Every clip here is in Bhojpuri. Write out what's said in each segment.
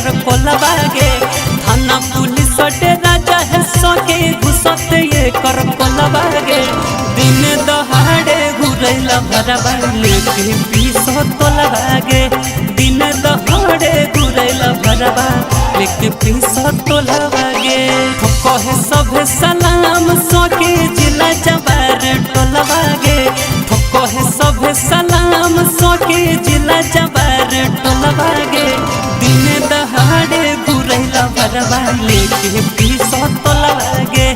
कर कोलवा गे थाना पुलिस राजा है सके घुसत ये कर कोलवा गे दिन दहाड़े घुरैला भरवा लेके पीसो तोलवा गे दिन दहाड़े घुरैला भरवा लेके पीसो तोलवा गे कहे सब सलाम सके जिला जवार टोलवा गे कहे सब सलाम सके जिला जवार टोलवा गे दिन दहाड़े घुरैला भरवा लेके पीसो तोलवा गे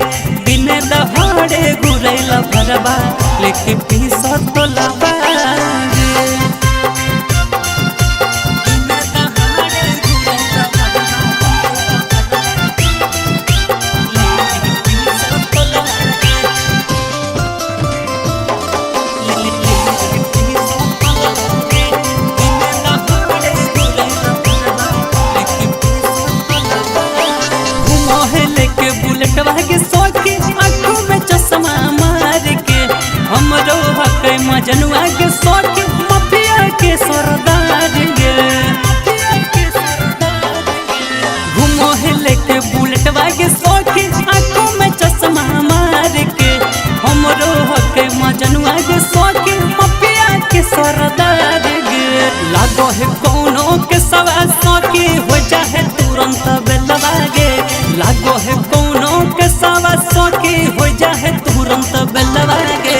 दिन दहाड़े घुरैला भरवा लेके पीसो तोलवा गे के सोके आँखों में चश्मा मार के हमरो हक मजनुआ के सोके माफिया के सरदार गे घूमो है लेके बुलेटवा के सोके आँखों में चश्मा मार के हमरो हक मजनुआ के सोके माफिया के सरदार गे लागो है कोनो के सवा सोके हो जाए तुरंत बेलवा गे लागो है कोनो के सवा सोके हो जाए तुरंत बेलवा गे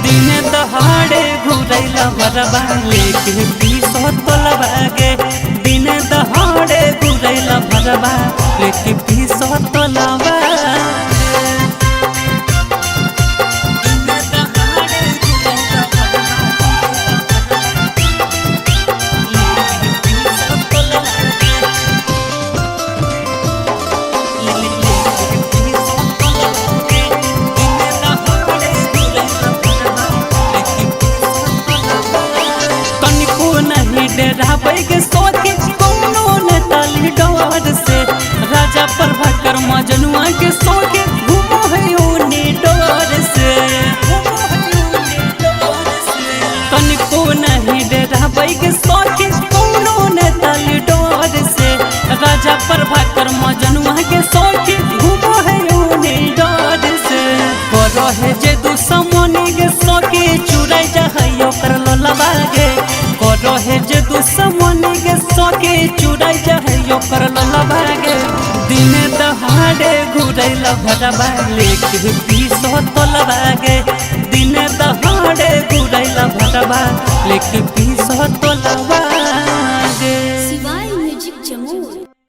दिन दहाड़े घुरैला भरवा लेके पीसो तोलवा गे दिन दहाड़े घुरैला भरवा लेके पीसो तोलवा के सोके कोनो ने ताली डोर से राजा प्रभाकर मजनुआ के सोके घूमो है ऊनी डोर से तनिको नहीं डेरा के सोके कोनो ने ताली डोर से राजा प्रभाकर मजनुआ के सोके घूमो है ऊनी डोर से करो है जे दुश्मनी के सोके चुराई जाइयो कर ललवा गे करो है जे दुश्मनी के सोके चुराई जाइयो कर ललवा गे दिन दहाड़े घुरैला भरवा लेके पीसो तोलवा गे दिन दहाड़े घुरैला भरवा लेके पीसो तोलवा